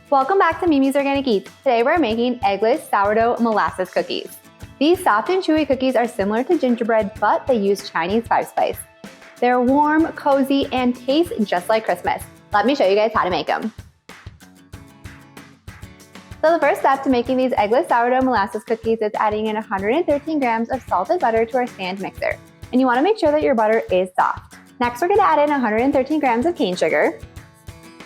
Welcome back to Mimi's Organic Eats. Today we're making eggless sourdough molasses cookies. These soft and chewy cookies are similar to gingerbread, but they use Chinese 5-spice. They're warm, cozy, and taste just like Christmas. Let me show you guys how to make them. So the first step to making these eggless sourdough molasses cookies is adding in 113 grams of salted butter to our stand mixer. And you want to make sure that your butter is soft. Next, we're going to add in 113 grams of cane sugar,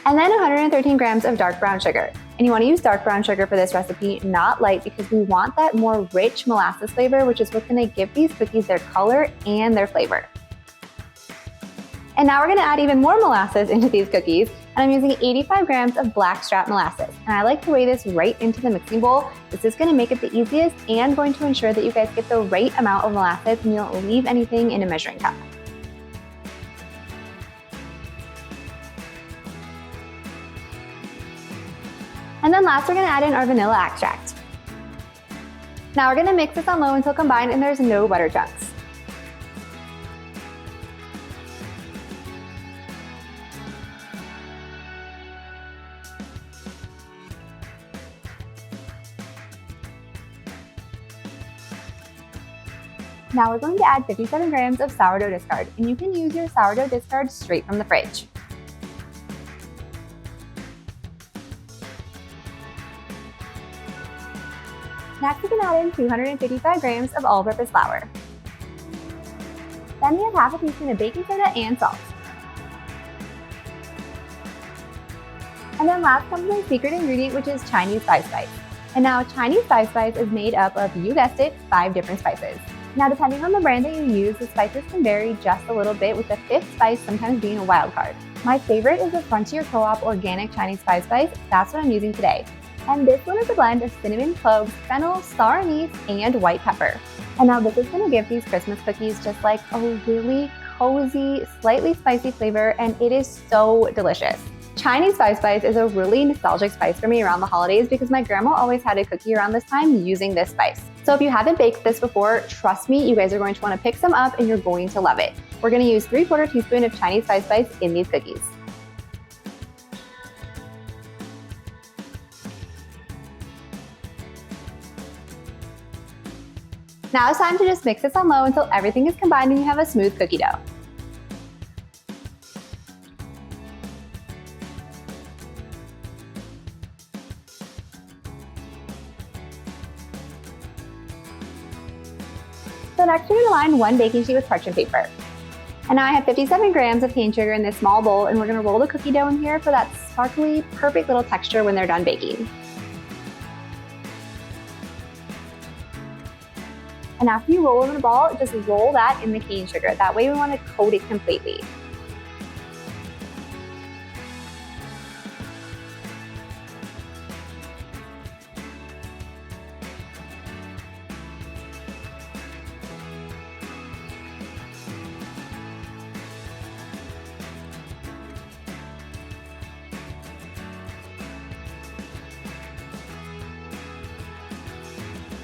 and then 113 grams of dark brown sugar. And you want to use dark brown sugar for this recipe, not light, because we want that more rich molasses flavor, which is what's going to give these cookies their color and their flavor. And now we're going to add even more molasses into these cookies, and I'm using 85 grams of blackstrap molasses. And I like to weigh this right into the mixing bowl. This is going to make it the easiest and going to ensure that you guys get the right amount of molasses and you don't leave anything in a measuring cup. And then last, we're going to add in our vanilla extract. Now we're going to mix this on low until combined and there's no butter chunks. Now we're going to add 57 grams of sourdough discard, and you can use your sourdough discard straight from the fridge. Next, we can add in 255 grams of all-purpose flour. Then we have half a teaspoon of baking soda and salt. And then last comes my secret ingredient, which is Chinese 5-spice. And now Chinese 5-spice is made up of, you guessed it, 5 different spices. Now depending on the brand that you use, the spices can vary just a little bit, with the 5th spice sometimes being a wild card. My favorite is the Frontier Co-op Organic Chinese 5-spice. That's what I'm using today. And this one is a blend of cinnamon, cloves, fennel, star anise, and white pepper. And now this is going to give these Christmas cookies just like a really cozy, slightly spicy flavor, and it is so delicious. Chinese 5-spice is a really nostalgic spice for me around the holidays because my grandma always had a cookie around this time using this spice. So if you haven't baked this before, trust me, you guys are going to want to pick some up and you're going to love it. We're going to use 3/4 teaspoon of Chinese 5-spice in these cookies. Now it's time to just mix this on low until everything is combined and you have a smooth cookie dough. So next you're going to line 1 baking sheet with parchment paper. And now I have 57 grams of cane sugar in this small bowl, and we're going to roll the cookie dough in here for that sparkly, perfect little texture when they're done baking. And after you roll in a ball, just roll that in the cane sugar. That way we want to coat it completely.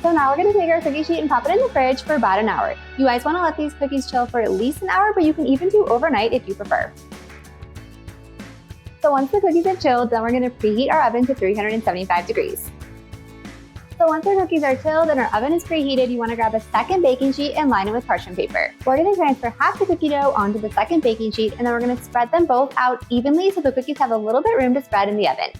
So now we're going to take our cookie sheet and pop it in the fridge for about an hour. You guys want to let these cookies chill for at least an hour, but you can even do overnight if you prefer. So once the cookies have chilled, then we're going to preheat our oven to 375 degrees. So once our cookies are chilled and our oven is preheated, you want to grab a second baking sheet and line it with parchment paper. We're going to transfer half the cookie dough onto the second baking sheet, and then we're going to spread them both out evenly so the cookies have a little bit room to spread in the oven.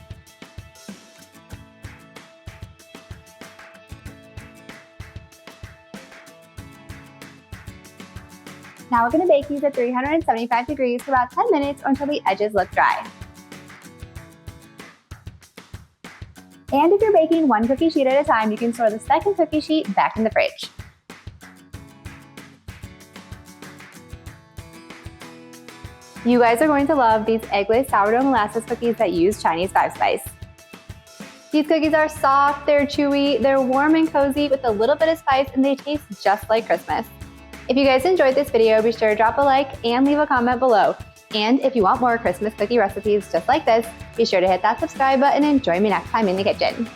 Now we're going to bake these at 375 degrees for about 10 minutes or until the edges look dry. And if you're baking 1 cookie sheet at a time, you can store the second cookie sheet back in the fridge. You guys are going to love these eggless sourdough molasses cookies that use Chinese 5-spice. These cookies are soft, they're chewy, they're warm and cozy with a little bit of spice, and they taste just like Christmas. If you guys enjoyed this video, be sure to drop a like and leave a comment below. And if you want more Christmas cookie recipes just like this, be sure to hit that subscribe button and join me next time in the kitchen.